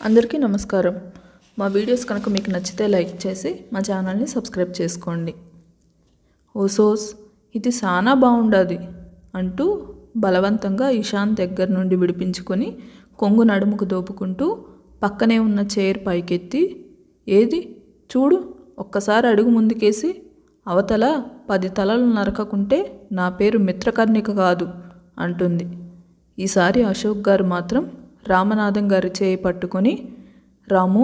అందరికీ నమస్కారం. మా వీడియోస్ కనుక మీకు నచ్చితే లైక్ చేసి మా ఛానల్ని సబ్స్క్రైబ్ చేసుకోండి. ఓసోస్ ఇది చాలా బాగుండాది అంటూ బలవంతంగా ఇషాన్ దగ్గర నుండి విడిపించుకొని కొంగు నడుముకు దోపుకుంటూ పక్కనే ఉన్న చైర్ పైకెత్తి, ఏది చూడు, ఒక్కసారి అడుగు ముందుకేసి, అవతల 10 తలలు నరకకుంటే నా పేరు మిత్రకర్ణిక కాదు అంటుంది. ఈసారి అశోక్ గారు మాత్రం రామనాథం గారి చేయి పట్టుకొని, రాము,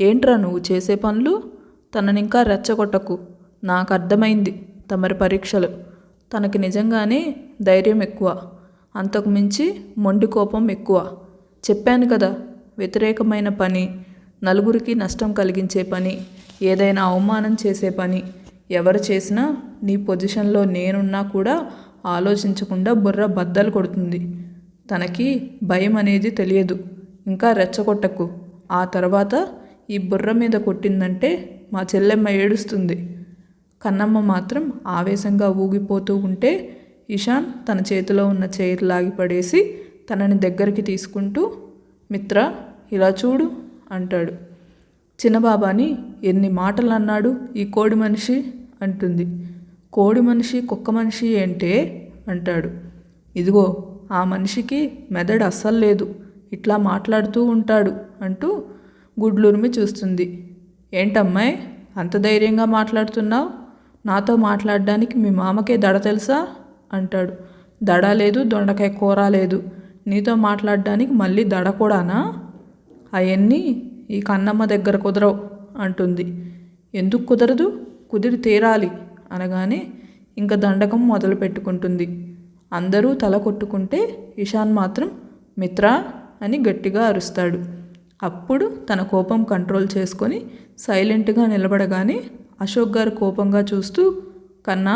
ఏంట్రా నువ్వు చేసే పనులు? తననింకా రెచ్చగొట్టకు. నాకు అర్థమైంది తమరి పరీక్షలు. తనకి నిజంగానే ధైర్యం ఎక్కువ, అంతకు మించి మొండి కోపం ఎక్కువ. చెప్పాను కదా, వ్యతిరేకమైన పని, నలుగురికి నష్టం కలిగించే పని, ఏదైనా అవమానం చేసే పని ఎవరు చేసినా నీ పొజిషన్లో నేనున్నా కూడా ఆలోచించకుండా బుర్ర బద్దలు కొడుతుంది. తనకి భయం అనేది తెలియదు. ఇంకా రెచ్చగొట్టకు. ఆ తర్వాత ఈ బుర్ర మీద కొట్టిందంటే మా చెల్లెమ్మ ఏడుస్తుంది. కన్నమ్మ మాత్రం ఆవేశంగా ఊగిపోతూ ఉంటే ఇషాన్ తన చేతిలో ఉన్న చైర్ లాగి పడేసి తనని దగ్గరికి తీసుకుంటూ, మిత్ర, ఇలా చూడు అంటాడు. చిన్నబాబాని ఎన్ని మాటలు అన్నాడు ఈ కోడి మనిషి అంటుంది. కోడి మనిషి కుక్క మనిషి ఏంటే అంటాడు. ఇదిగో, ఆ మనిషికి మెదడు అస్సలు లేదు, ఇట్లా మాట్లాడుతూ ఉంటాడు అంటూ గుడ్లురిమి చూస్తుంది. ఏంటమ్మాయి అంత ధైర్యంగా మాట్లాడుతున్నావు? నాతో మాట్లాడడానికి మీ మామకే దడ తెలుసా అంటాడు. దడ లేదు, దొండకాయ కూర లేదు, నీతో మాట్లాడడానికి మళ్ళీ దడ కూడానా? అవన్నీ ఈ కన్నమ్మ దగ్గర కుదరవు అంటుంది. ఎందుకు కుదరదు? కుదిరి తీరాలి అనగానే ఇంకా దండకం మొదలు పెట్టుకుంటుంది. అందరూ తల కొట్టుకుంటే ఇషాన్ మాత్రం మిత్ర అని గట్టిగా అరుస్తాడు. అప్పుడు తన కోపం కంట్రోల్ చేసుకొని సైలెంట్గా నిలబడగానే అశోక్ గారు కోపంగా చూస్తూ, కన్నా,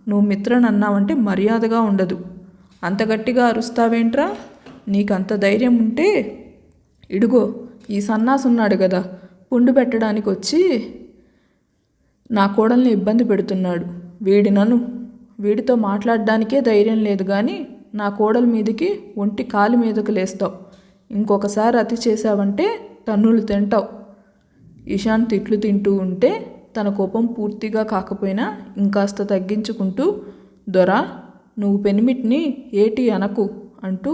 నువ్వు మిత్రని అన్నావంటే మర్యాదగా ఉండదు. అంత గట్టిగా అరుస్తావేంట్రా? నీకంత ధైర్యం ఉంటే ఇడుగో ఈ సన్నాసి ఉన్నాడు కదా, పుండు పెట్టడానికి వచ్చి నా కోడల్ని ఇబ్బంది పెడుతున్నాడు. వీడితో మాట్లాడడానికే ధైర్యం లేదు కానీ నా కోడల మీదకి ఒంటి కాలి మీదకు లేస్తావు. ఇంకొకసారి అతి చేసావంటే తన్నులు తింటావు. ఇషాన్ తిట్లు తింటూ ఉంటే తన కోపం పూర్తిగా కాకపోయినా ఇంకాస్త తగ్గించుకుంటూ, దొరా, నువ్వు పెనిమిటిని ఏటి అనకు అంటూ,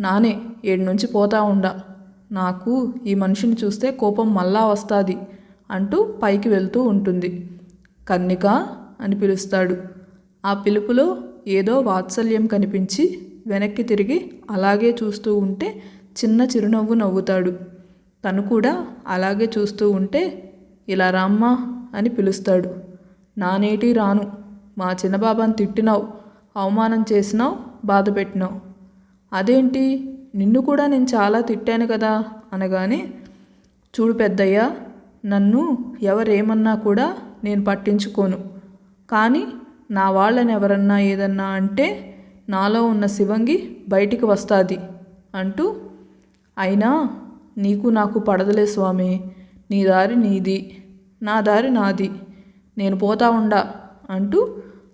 నానే ఏడు నుంచి పోతా ఉండా, నాకు ఈ మనిషిని చూస్తే కోపం మళ్ళా వస్తుంది అంటూ పైకి వెళ్తూ ఉంటుంది. కన్నిక అని పిలుస్తాడు. ఆ పిలుపులో ఏదో వాత్సల్యం కనిపించి వెనక్కి తిరిగి అలాగే చూస్తూ ఉంటే చిన్న చిరునవ్వు నవ్వుతాడు. తను కూడా అలాగే చూస్తూ ఉంటే, ఇలా రామ్మా అని పిలుస్తాడు. నానేటి రాను, మా చిన్నబాబాని తిట్టినావు, అవమానం చేసినావు, బాధ పెట్టినావు. అదేంటి, నిన్ను కూడా నేను చాలా తిట్టాను కదా అనగానే, చూడు పెద్దయ్య, నన్ను ఎవరేమన్నా కూడా నేను పట్టించుకోను. కానీ నా వాళ్ళని ఎవరన్నా ఏదన్నా అంటే నాలో ఉన్న శివంగి బయటికి వస్తుంది అంటూ, అయినా నీకు నాకు పడదలే స్వామి, నీ దారి నీది, నా దారి నాది, నేను పోతా ఉండా అంటూ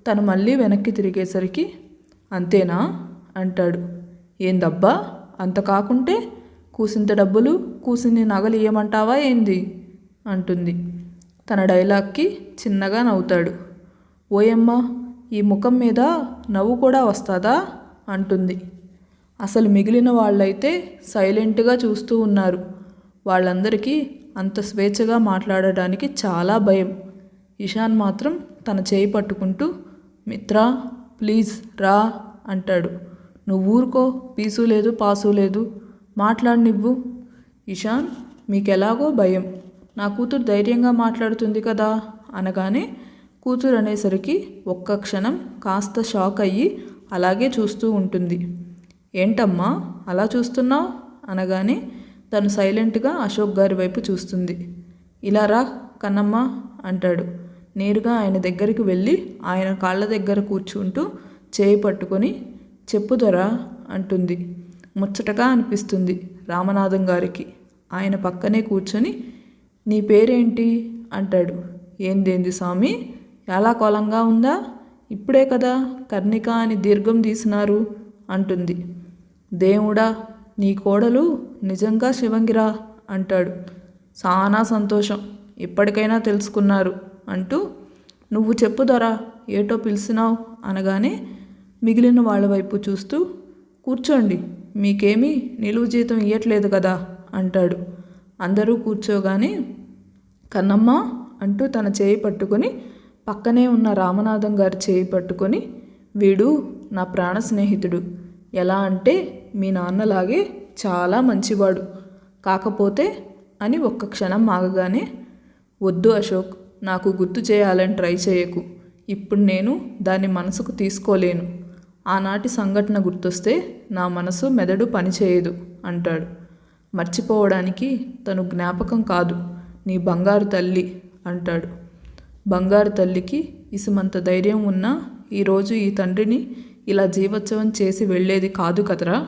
తను మళ్ళీ వెనక్కి తిరిగేసరికి, అంతేనా అంటాడు. ఏందబ్బా, అంత కాకుంటే కూసింత డబ్బులు కూసిన్ని నగలు ఇయ్యమంటావా ఏంది అంటుంది. తన డైలాగ్కి చిన్నగా నవ్వుతాడు. ఓయమ్మ, ఈ ముఖం మీద నవ్వు కూడా వస్తుందా అంటుంది. అసలు మిగిలిన వాళ్ళైతే సైలెంట్గా చూస్తూ ఉన్నారు. వాళ్ళందరికీ అంత స్వేచ్ఛగా మాట్లాడడానికి చాలా భయం. ఇషాన్ మాత్రం తన చేయి పట్టుకుంటూ, మిత్ర, ప్లీజ్ రా అంటాడు. నువ్వు ఊరుకో, పీసు లేదు పాసు లేదు, మాట్లాడనివ్వు. ఇషాన్, మీకెలాగో భయం, నా కూతురు ధైర్యంగా మాట్లాడుతుంది కదా అనగానే కూతురు అనేసరికి ఒక్క క్షణం కాస్త షాక్ అయ్యి అలాగే చూస్తూ ఉంటుంది. ఏంటమ్మా అలా చూస్తున్నావు అనగానే తను సైలెంట్గా అశోక్ గారి వైపు చూస్తుంది. ఇలా రా కన్నమ్మ అంటాడు. నేరుగా ఆయన దగ్గరికి వెళ్ళి ఆయన కాళ్ళ దగ్గర కూర్చుంటూ చేయి పట్టుకొని, చెప్పుదొరా అంటుంది. ముచ్చటగా అనిపిస్తుంది రామనాథం గారికి. ఆయన పక్కనే కూర్చొని, నీ పేరేంటి అంటాడు. ఏందేంది స్వామి, ఎలా కోలంగా ఉందా, ఇప్పుడే కదా కర్ణిక అని దీర్ఘం తీసినారు అంటుంది. దేవుడా, నీ కోడలు నిజంగా శివంగిరా అంటాడు. చాలా సంతోషం, ఇప్పటికైనా తెలుసుకున్నారు అంటూ, నువ్వు చెప్పు దొరా, ఏటో పిలిచినావు అనగానే మిగిలిన వాళ్ళ వైపు చూస్తూ, కూర్చోండి, మీకేమీ నిలువు జీతం ఇయ్యట్లేదు కదా అంటాడు. అందరూ కూర్చోగానే కన్నమ్మ అంటూ తన చేయి పట్టుకొని పక్కనే ఉన్న రామనాథం గారి చేయి పట్టుకొని, వీడు నా ప్రాణ స్నేహితుడు, ఎలా అంటే మీ నాన్నలాగే చాలా మంచివాడు, కాకపోతే అని ఒక్క క్షణం ఆగగానే, వద్దు అశోక్, నాకు గుర్తు చేయాలని ట్రై చేయకు, ఇప్పుడు నేను దాన్ని మనసుకు తీసుకోలేను, ఆనాటి సంఘటన గుర్తొస్తే నా మనసు మెదడు పనిచేయదు అంటాడు. మర్చిపోవడానికి తను జ్ఞాపకం కాదు, నీ బంగారు తల్లి అంటాడు. బంగారు తల్లికి ఇసుమంత ధైర్యం ఉన్నా ఈరోజు ఈ తండ్రిని ఇలా జీవోత్సవం చేసి వెళ్ళేది కాదు కదరా.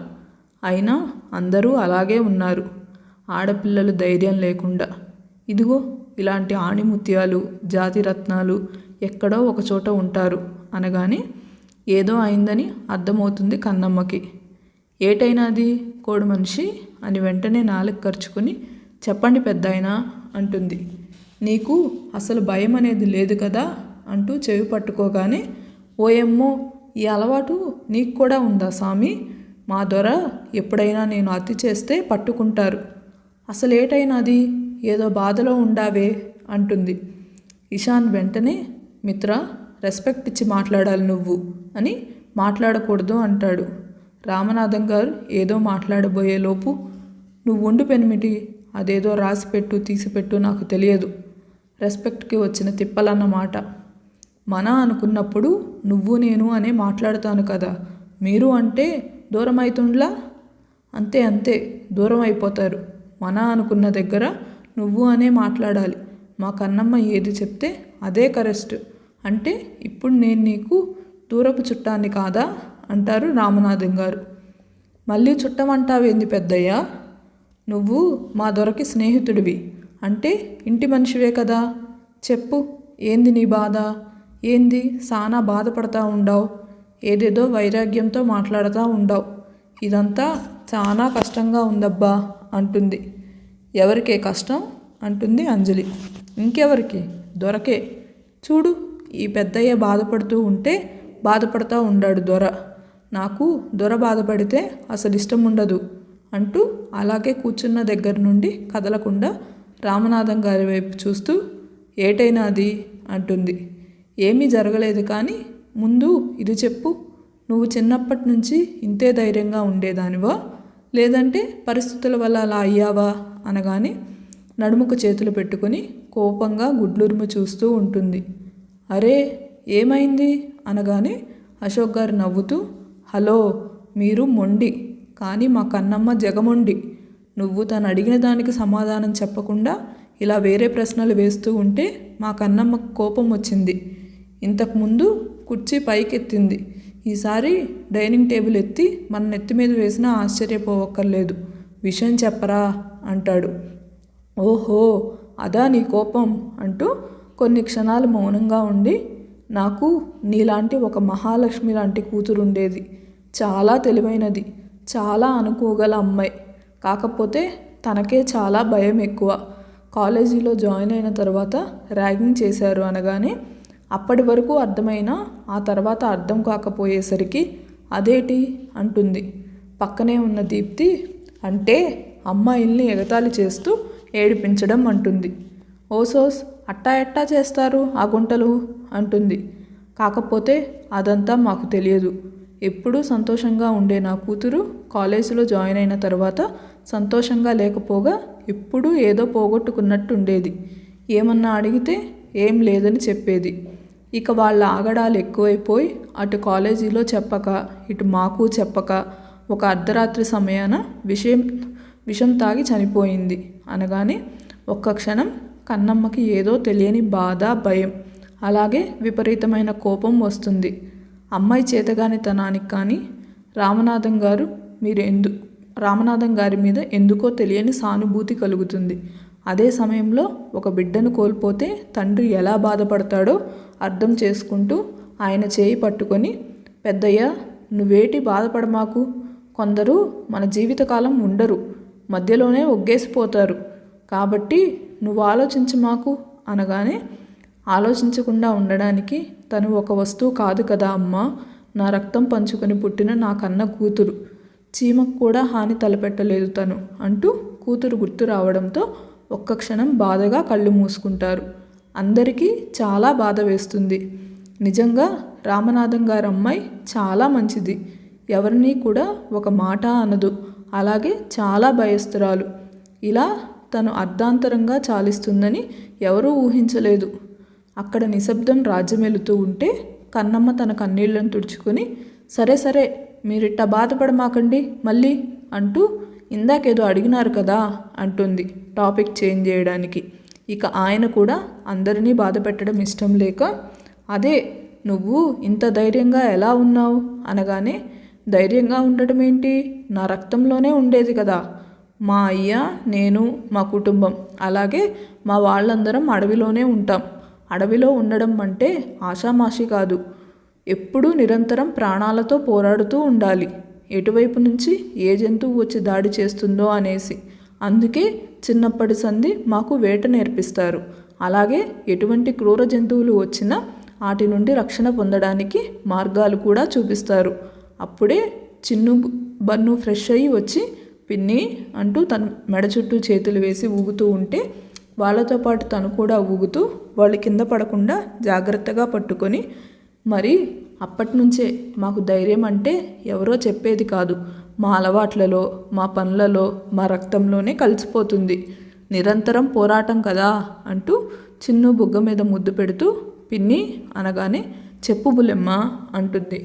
అయినా అందరూ అలాగే ఉన్నారు, ఆడపిల్లలు ధైర్యం లేకుండా. ఇదిగో ఇలాంటి ఆణిముత్యాలు, జాతిరత్నాలు ఎక్కడో ఒకచోట ఉంటారు అనగానే ఏదో అయిందని అర్థమవుతుంది కన్నమ్మకి. ఏటైనాది కోడి మనిషి అని వెంటనే నాలుగు ఖర్చుకుని, చెప్పండి పెద్దాయనా అంటుంది. నీకు అసలు భయం అనేది లేదు కదా అంటూ చెవి పట్టుకోగానే, ఓయమ్మో, ఈ అలవాటు నీకు కూడా ఉందా స్వామి? మా దొర ఎప్పుడైనా నేను అతి చేస్తే పట్టుకుంటారు. అసలేటైనాది, ఏదో బాధలో ఉండావే అంటుంది. ఇషాన్ వెంటనే, మిత్ర, రెస్పెక్ట్ ఇచ్చి మాట్లాడాలి నువ్వు అని మాట్లాడకూడదు అంటాడు. రామనాథం గారు ఏదో మాట్లాడబోయేలోపు, నువ్వు ఉండు పెనిమిటి, అదేదో రాసిపెట్టు తీసిపెట్టు నాకు తెలియదు, రెస్పెక్ట్కి వచ్చిన తిప్పలన్నమాట. మన అనుకున్నప్పుడు నువ్వు నేను అనే మాట్లాడతాను కదా, మీరు అంటే దూరం అవుతుండ్లా, అంతే అంతే దూరం అయిపోతారు. మన అనుకున్న దగ్గర నువ్వు అనే మాట్లాడాలి. మా కన్నమ్మ ఏది చెప్తే అదే కరెక్ట్ అంటే ఇప్పుడు నేను నీకు దూరపు చుట్టాన్ని కాదా అంటారు రామనాథం గారు. మళ్ళీ చుట్టమంటావేంది పెద్దయ్యా, నువ్వు మా దొరకి స్నేహితుడివి అంటే ఇంటి మనిషివే కదా, చెప్పు ఏంది నీ బాధ, ఏంది సానా బాధపడతా ఉండావు, ఏదేదో వైరాగ్యంతో మాట్లాడుతూ ఉండావు, ఇదంతా చాలా కష్టంగా ఉందబ్బా అంటుంది. ఎవరికే కష్టం అంటుంది అంజలి. ఇంకెవరికి, దొరకే. చూడు, ఈ పెద్దయ్య బాధపడుతూ ఉంటే బాధపడతా ఉండాడు దొర, నాకు దొర బాధపడితే అసలు ఇష్టం ఉండదు అంటూ అలాగే కూర్చున్న దగ్గర నుండి కదలకుండా రామనాథం గారి వైపు చూస్తూ, ఏటైనాది అంటుంది. ఏమీ జరగలేదు, కానీ ముందు ఇది చెప్పు, నువ్వు చిన్నప్పటి నుంచి ఇంతే ధైర్యంగా ఉండేదానివా, లేదంటే పరిస్థితుల వల్ల అలా అయ్యావా అనగానే నడుముకు చేతులు పెట్టుకొని కోపంగా గుడ్లురుము చూస్తూ ఉంటుంది. అరే ఏమైంది అనగానే అశోక్ గారు నవ్వుతూ, హలో, మీరు మొండి, కానీ మా కన్నమ్మ జగమొండి. నువ్వు తను అడిగిన దానికి సమాధానం చెప్పకుండా ఇలా వేరే ప్రశ్నలు వేస్తూ ఉంటే మా కన్నమ్మకు కోపం వచ్చింది. ఇంతకుముందు కుర్చీ పైకెత్తింది, ఈసారి డైనింగ్ టేబుల్ ఎత్తి మన నెత్తి మీద వేసినా ఆశ్చర్యపోవక్కర్లేదు. విషయం చెప్పరా అంటాడు. ఓహో, అదా నీ కోపం అంటూ కొన్ని క్షణాలు మౌనంగా ఉండి, నాకు నీలాంటి ఒక మహాలక్ష్మి లాంటి కూతురు ఉండేది, చాలా తెలివైనది, చాలా అనుకోగల అమ్మాయి, కాకపోతే తనకే చాలా భయం ఎక్కువ. కాలేజీలో జాయిన్ అయిన తర్వాత ర్యాగింగ్ చేశారు అనగానే అప్పటి వరకు అర్థమైనా ఆ తర్వాత అర్థం కాకపోయేసరికి అదేటి అంటుంది. పక్కనే ఉన్న దీప్తి, అంటే అమ్మాయిల్ని ఎగతాళి చేస్తూ ఏడిపించడం అంటుంది. ఓసోస్, అట్టా ఎట్టా చేస్తారు ఆ గుంటలు అంటుంది. కాకపోతే అదంతా మాకు తెలియదు. ఎప్పుడూ సంతోషంగా ఉండే నా కూతురు కాలేజీలో జాయిన్ అయిన తర్వాత సంతోషంగా లేకపోగా ఎప్పుడూ ఏదో పోగొట్టుకున్నట్టు ఉండేది. ఏమన్నా అడిగితే ఏం లేదని చెప్పేది. ఇక వాళ్ళ ఆగడాలు ఎక్కువైపోయి అటు కాలేజీలో చెప్పక ఇటు మాకు చెప్పక ఒక అర్ధరాత్రి సమయాన విషం తాగి చనిపోయింది అనగానే ఒక్క క్షణం కన్నమ్మకి ఏదో తెలియని బాధ, భయం, అలాగే విపరీతమైన కోపం వస్తుంది. అమ్మాయి చేతగానితనానికి కానీ రామనాథం గారి మీద ఎందుకో తెలియని సానుభూతి కలుగుతుంది. అదే సమయంలో ఒక బిడ్డను కోల్పోతే తండ్రి ఎలా బాధపడతాడో అర్థం చేసుకుంటూ ఆయన చేయి పట్టుకొని, పెద్దయ్య, నువ్వేటి బాధపడమాకు, కొందరు మన జీవితకాలం ఉండరు, మధ్యలోనే ఒగ్గేసిపోతారు, కాబట్టి నువ్వు ఆలోచించు మాకు అనగానే, ఆలోచించకుండా ఉండడానికి తను ఒక వస్తువు కాదు కదా అమ్మా, నా రక్తం పంచుకొని పుట్టిన నా కన్న కూతురు, చీమకు కూడా హాని తలపెట్టలేదు తను అంటూ కూతురు గుర్తు రావడంతో ఒక్క క్షణం బాధగా కళ్ళు మూసుకుంటారు. అందరికీ చాలా బాధ వేస్తుంది. నిజంగా రామనాథం గారి అమ్మాయి చాలా మంచిది, ఎవరినీ కూడా ఒక మాట అనదు, అలాగే చాలా భయస్తురాలు. ఇలా తను అర్ధాంతరంగా చాలిస్తుందని ఎవరూ ఊహించలేదు. అక్కడ నిశ్శబ్దం రాజ్యమెలుతూ ఉంటే కన్నమ్మ తన కన్నీళ్లను తుడుచుకొని, సరే సరే మీరిట్టా బాధపడమాకండి మళ్ళీ అంటూ, ఇందాకేదో అడిగినారు కదా అంటుంది టాపిక్ చేంజ్ చేయడానికి. ఇక ఆయన కూడా అందరినీ బాధ పెట్టడం ఇష్టం లేక, అదే నువ్వు ఇంత ధైర్యంగా ఎలా ఉన్నావు అనగానే, ధైర్యంగా ఉండటం ఏంటి, నా రక్తంలోనే ఉండేది కదా, మా అయ్య, నేను, మా కుటుంబం, అలాగే మా వాళ్ళందరం అడవిలోనే ఉంటాం. అడవిలో ఉండడం అంటే ఆషామాషి కాదు, ఎప్పుడూ నిరంతరం ప్రాణాలతో పోరాడుతూ ఉండాలి, ఎటువైపు నుంచి ఏ జంతువు వచ్చి దాడి చేస్తుందో అనేసి. అందుకే చిన్నప్పటి సంధి మాకు వేట నేర్పిస్తారు. అలాగే ఎటువంటి క్రూర జంతువులు వచ్చినా వాటి నుండి రక్షణ పొందడానికి మార్గాలు కూడా చూపిస్తారు. అప్పుడే చిన్ను బన్ను ఫ్రెష్ అయ్యి వచ్చి, పిన్ని అంటూ తన మెడ చుట్టూ చేతులు వేసి ఊగుతూ ఉంటే, వాళ్ళతో పాటు తను కూడా ఊగుతూ వాళ్ళు కింద పడకుండా జాగ్రత్తగా పట్టుకొని, మరి అప్పటినుంచే మాకు ధైర్యం అంటే ఎవరో చెప్పేది కాదు, మా అలవాట్లలో, మా పనులలో, మా రక్తంలోనే కలిసిపోతుంది, నిరంతరం పోరాటం కదా అంటూ చిన్ను బుగ్గ మీద ముద్దు పెడుతూ, పిన్ని అనగానే, చెప్పు బుల్లెమ్మ అంటుంది.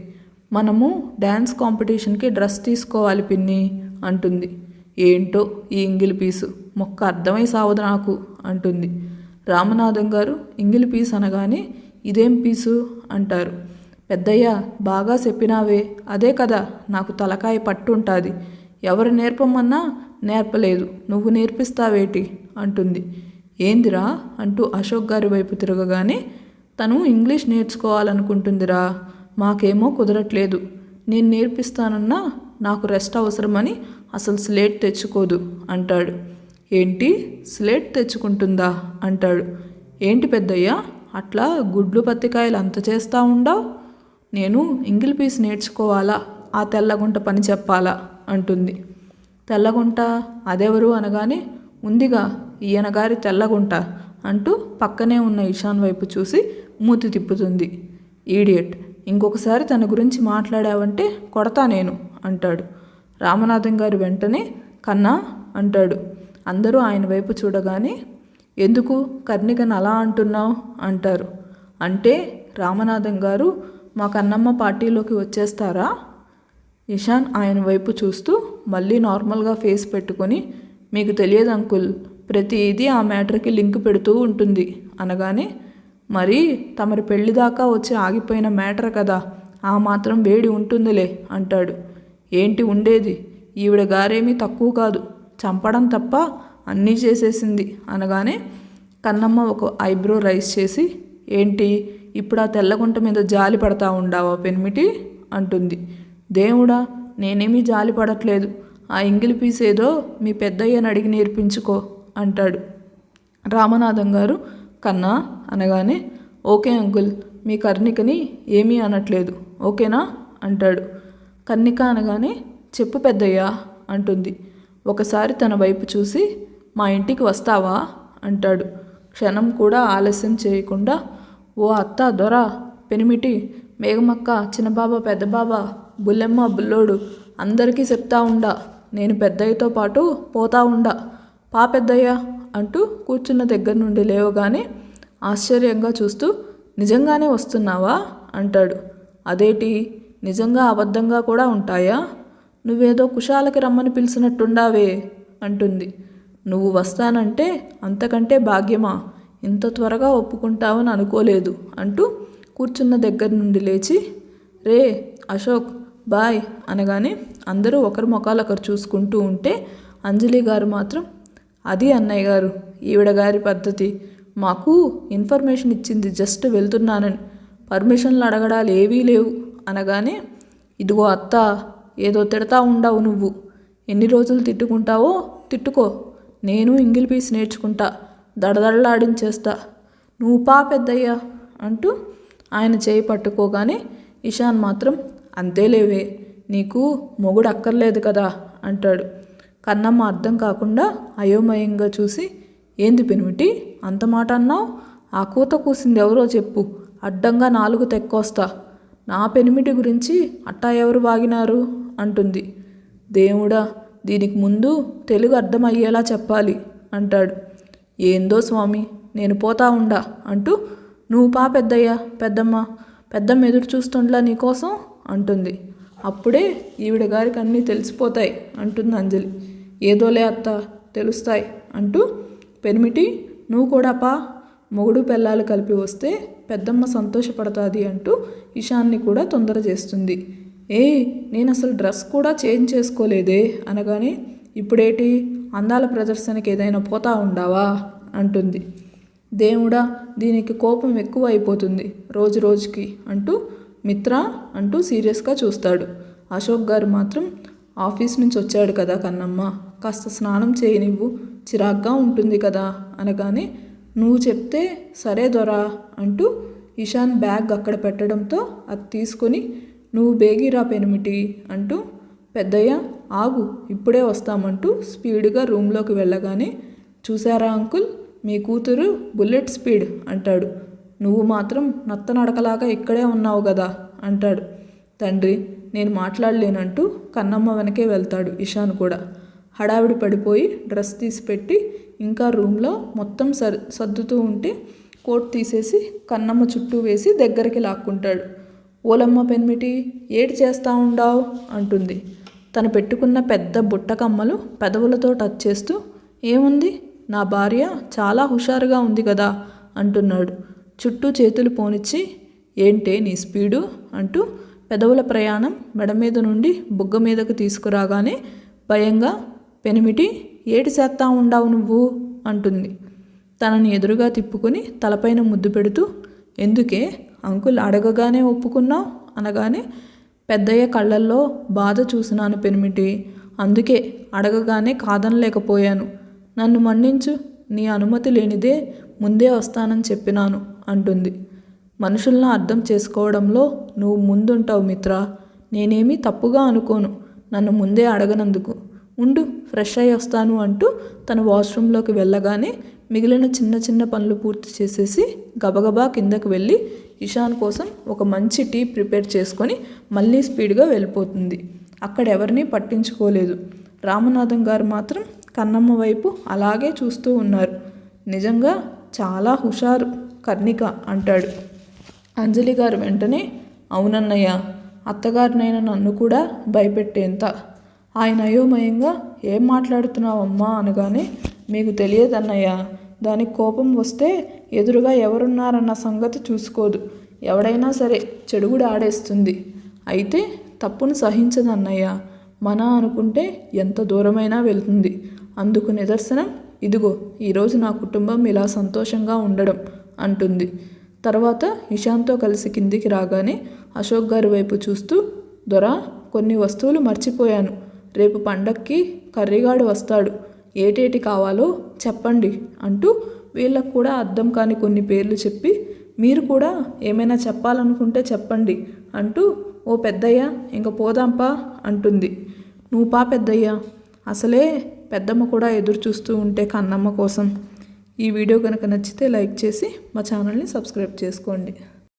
మనము డ్యాన్స్ కాంపిటీషన్కి డ్రెస్ తీసుకోవాలి పిన్ని అంటుంది. ఏంటో ఈ ఇంగిలి పీసు మొక్క అర్థమై సావదు నాకు అంటుంది. రామనాథం గారు ఇంగిలి పీసు అనగానే, ఇదేం పీసు అంటారు. పెద్దయ్య బాగా చెప్పినావే, అదే కదా నాకు తలకాయ పట్టుంటుంది, ఎవరు నేర్పమన్నా నేర్పలేదు, నువ్వు నేర్పిస్తావేటి అంటుంది. ఏందిరా అంటూ అశోక్ గారి వైపు తిరగగానే, తను ఇంగ్లీష్ నేర్చుకోవాలనుకుంటుందిరా, మాకేమో కుదరట్లేదు, నేను నేర్పిస్తానన్నా నాకు రెస్ట్ అవసరమని అసలు స్లేట్ తెచ్చుకోదు అంటాడు. ఏంటి స్లేట్ తెచ్చుకుంటుందా అంటాడు. ఏంటి పెద్దయ్య అట్లా గుడ్లు పత్తికాయలు అంత చేస్తూ ఉండవు, నేను ఇంగిల్ పీస్ నేర్చుకోవాలా, ఆ తెల్లగుంట పని చెప్పాలా అంటుంది. తెల్లగుంట అదెవరు అనగానే, ఉందిగా ఈయన గారి తెల్లగుంట అంటూ పక్కనే ఉన్న ఇషాన్ వైపు చూసి మూతి తిప్పుతుంది. ఈడియట్, ఇంకొకసారి తన గురించి మాట్లాడావంటే కొడతా నేను అంటాడు. రామనాథం గారు వెంటనే కన్నా అంటాడు. అందరూ ఆయన వైపు చూడగానే, ఎందుకు కర్ణికను అలా అంటున్నావు అంటారు. అంటే రామనాథం గారు మా కన్నమ్మ పార్టీలోకి వచ్చేస్తారా? ఇషాన్ ఆయన వైపు చూస్తూ మళ్ళీ నార్మల్గా ఫేస్ పెట్టుకొని, మీకు తెలియదు అంకుల్, ప్రతిదీ ఆ మ్యాటర్కి లింక్ పెడుతూ ఉంటుంది అనగానే, మరి తమరి పెళ్లి దాకా వచ్చి ఆగిపోయిన మ్యాటర్ కదా, ఆ మాత్రం వేడి ఉంటుందిలే అంటాడు. ఏంటి ఉండేది, ఈవిడ గారేమీ తక్కువ కాదు, చంపడం తప్ప అన్నీ చేసేసింది అనగానే, కన్నమ్మ ఒక ఐబ్రో రైస్ చేసి, ఏంటి ఇప్పుడు ఆ తెల్లగుంట మీద జాలి పడతా ఉండావా పెనిమిటి అంటుంది. దేవుడా, నేనేమీ జాలి పడట్లేదు, ఆ ఇంగిలి పీస్ ఏదో మీ పెద్దయ్యని అడిగి నేర్పించుకో అంటాడు. రామనాథం గారు కన్నా అనగానే, ఓకే అంకుల్, మీ కర్ణికని ఏమీ అనట్లేదు ఓకేనా అంటాడు. కర్ణిక అనగానే, చెప్పు పెద్దయ్యా అంటుంది. ఒకసారి తన వైపు చూసి, మా ఇంటికి వస్తావా అంటాడు. క్షణం కూడా ఆలస్యం చేయకుండా, ఓ అత్త, దొర, పెనిమిటి, మేఘమక్క, చిన్నబాబా, పెద్దబాబా, బుల్లెమ్మ, బుల్లోడు అందరికీ చెప్తా ఉండా, నేను పెద్దయ్యతో పాటు పోతా ఉండా, పా పెద్దయ్య అంటూ కూర్చున్న దగ్గర నుండి లేవగానే ఆశ్చర్యంగా చూస్తూ, నిజంగానే వస్తున్నావా అంటాడు. అదేటి, నిజంగా అబద్ధంగా కూడా ఉంటాయా, నువ్వేదో కుశాలకి రమ్మని పిలిచినట్టుండావే అంటుంది. నువ్వు వస్తానంటే అంతకంటే భాగ్యమా, ఇంత త్వరగా ఒప్పుకుంటావని అనుకోలేదు అంటూ కూర్చున్న దగ్గర నుండి లేచి, రే అశోక్ బాయ్ అనగానే అందరూ ఒకరి ముఖాలొకరు చూసుకుంటూ ఉంటే, అంజలి గారు మాత్రం, అది అన్నయ్య గారు ఈవిడ గారి పద్ధతి, మాకు ఇన్ఫర్మేషన్ ఇచ్చింది, జస్ట్ వెళ్తున్నానని, పర్మిషన్లు అడగడాలు ఏవీ లేవు అనగానే, ఇదిగో అత్త, ఏదో తిడతా ఉండవు నువ్వు, ఎన్ని రోజులు తిట్టుకుంటావో తిట్టుకో, నేను ఇంగిల్ పీస్ నేర్చుకుంటా, దడదడలాడించేస్తా, నువ్వు పా పెద్దయ్యా అంటూ ఆయన చేయి పట్టుకోగానే ఇషాన్ మాత్రం అంతేలేవే, నీకు మొగుడు అక్కర్లేదు కదా అంటాడు. కన్నమ్మ అర్థం కాకుండా అయోమయంగా చూసి, ఏంది పెనిమిటి అంత మాట అన్నావు? ఆ కూత కూసింది ఎవరో చెప్పు, అడ్డంగా 4 తెక్కొస్తా. నా పెనిమిటి గురించి అట్టా ఎవరు వాగినారు అంటుంది. దేవుడా, దీనికి ముందు తెలుగు అర్థమయ్యేలా చెప్పాలి అంటాడు. ఏందో స్వామి, నేను పోతా ఉండా అంటూ, నువ్వు పా పెద్దయ్యా, పెద్దమ్మ ఎదురు చూస్తుండ్లా నీకోసం అంటుంది. అప్పుడే ఈవిడ గారికి అన్నీ తెలిసిపోతాయి అంటుంది అంజలి. ఏదోలే అత్త, తెలుస్తాయి అంటూ, పెనిమిటి నువ్వు కూడా పా, మొగుడు పెళ్ళాలు కలిపి వస్తే పెద్దమ్మ సంతోషపడుతుంది అంటూ ఇషాన్ని కూడా తొందర చేస్తుంది. నేను అసలు డ్రెస్ కూడా చేంజ్ చేసుకోలేదే అనగానే, ఇప్పుడేటి అందాల ప్రదర్శనకి ఏదైనా పోతా ఉండావా అంటుంది. దేవుడా, దీనికి కోపం ఎక్కువ అయిపోతుంది రోజు రోజుకి అంటూ, మిత్ర అంటూ సీరియస్గా చూస్తాడు. అశోక్ గారు మాత్రం, ఆఫీస్ నుంచి వచ్చాడు కదా కన్నమ్మ, కాస్త స్నానం చేయనివ్వు, చిరాగ్గా ఉంటుంది కదా అనగానే, నువ్వు చెప్తే సరే దొరా అంటూ ఇషాన్ బ్యాగ్ అక్కడ పెట్టడంతో అది తీసుకొని, నువ్వు బేగిరా పెనిమిటి అంటూ, పెద్దయ్య ఆగు ఇప్పుడే వస్తామంటూ స్పీడ్గా రూమ్లోకి వెళ్ళగానే, చూసారా అంకుల్, మీ కూతురు బుల్లెట్ స్పీడ్ అంటాడు. నువ్వు మాత్రం నత్తనడకలాగా ఇక్కడే ఉన్నావు కదా అంటాడు. తండ్రి నేను మాట్లాడలేనంటూ కన్నమ్మ వెనకే వెళ్తాడు ఇషాన్ కూడా. హడావిడి పడిపోయి డ్రెస్ తీసి పెట్టి ఇంకా రూమ్లో మొత్తం సర్దుతూ ఉంటే కోట్ తీసేసి కన్నమ్మ చుట్టూ వేసి దగ్గరికి లాక్కుంటాడు. ఓలమ్మ పెన్మిటి ఏటి చేస్తూ ఉండావు అంటుంది. తను పెట్టుకున్న పెద్ద బుట్ట కమ్మలు పెదవులతో టచ్ చేస్తూ, ఏముంది నా భార్య చాలా హుషారుగా ఉంది కదా అంటున్నాడు. చుట్టూ చేతులు పోనిచ్చి, ఏంటే నీ స్పీడు అంటూ పెదవుల ప్రయాణం మెడ మీద నుండి బుగ్గ మీదకు తీసుకురాగానే భయంగా, పెనిమిటి ఏటి చేస్తా ఉండావు నువ్వు అంటుంది. తనని ఎదురుగా తిప్పుకొని తలపైన ముద్దు పెడుతూ, ఎందుకే అంకుల్ అడగగానే ఒప్పుకున్నావు అనగానే, పెద్దయ్య కళ్ళల్లో బాధ చూసినాను పెనిమిటి, అందుకే అడగగానే కాదనలేకపోయాను, నన్ను మన్నించు, నీ అనుమతి లేనిదే ముందే వస్తానని చెప్పినాను అంటుంది. మనుషులను అర్థం చేసుకోవడంలో నువ్వు ముందుంటావు మిత్ర, నేనేమీ తప్పుగా అనుకోను నన్ను ముందే అడగనందుకు, ఉండు ఫ్రెష్ అయ్యి వస్తాను అంటూ తను వాష్రూమ్లోకి వెళ్ళగానే మిగిలిన చిన్న చిన్న పనులు పూర్తి చేసేసి గబగబా కిందకు వెళ్ళి ఇషాన్ కోసం ఒక మంచి టీ ప్రిపేర్ చేసుకొని మళ్ళీ స్పీడ్గా వెళ్ళిపోతుంది. అక్కడ ఎవరిని పట్టించుకోలేదు. రామనాథం గారు మాత్రం కన్నమ్మ వైపు అలాగే చూస్తూ ఉన్నారు. నిజంగా చాలా హుషారు కర్ణిక అంటాడు. అంజలి గారు వెంటనే, అవునన్నయ్య, అత్తగారినైనా నన్ను కూడా భయపెట్టేంత. ఆయన అయోమయంగా, ఏం మాట్లాడుతున్నావమ్మా అనగానే, మీకు తెలియదన్నయ్య, దానికి కోపం వస్తే ఎదురుగా ఎవరున్నారన్న సంగతి చూసుకోదు, ఎవడైనా సరే చెడుగుడు ఆడేస్తుంది, అయితే తప్పును సహించదన్నయ్య, మన అనుకుంటే ఎంత దూరమైనా వెళ్తుంది, అందుకు నిదర్శనం ఇదిగో ఈరోజు నా కుటుంబం ఇలా సంతోషంగా ఉండడం అంటుంది. తర్వాత ఇషాన్తో కలిసి కిందికి రాగానే అశోక్ గారి వైపు చూస్తూ, దొరా కొన్ని వస్తువులు మర్చిపోయాను, రేపు పండక్కి కర్రీగాడు వస్తాడు, ఏటేటి కావాలో చెప్పండి అంటూ వీళ్ళకు కూడా అర్థం కాని కొన్ని పేర్లు చెప్పి, మీరు కూడా ఏమైనా చెప్పాలనుకుంటే చెప్పండి అంటూ, ఓ పెద్దయ్య ఇంక పోదాంపా అంటుంది. నువ్వు పా పెద్దయ్య, అసలే పెద్దమ్మ కూడా ఎదురు చూస్తూ ఉంటే కన్నమ్మ కోసం. ఈ వీడియో కనుక నచ్చితే లైక్ చేసి మా ఛానల్ని సబ్స్క్రైబ్ చేసుకోండి.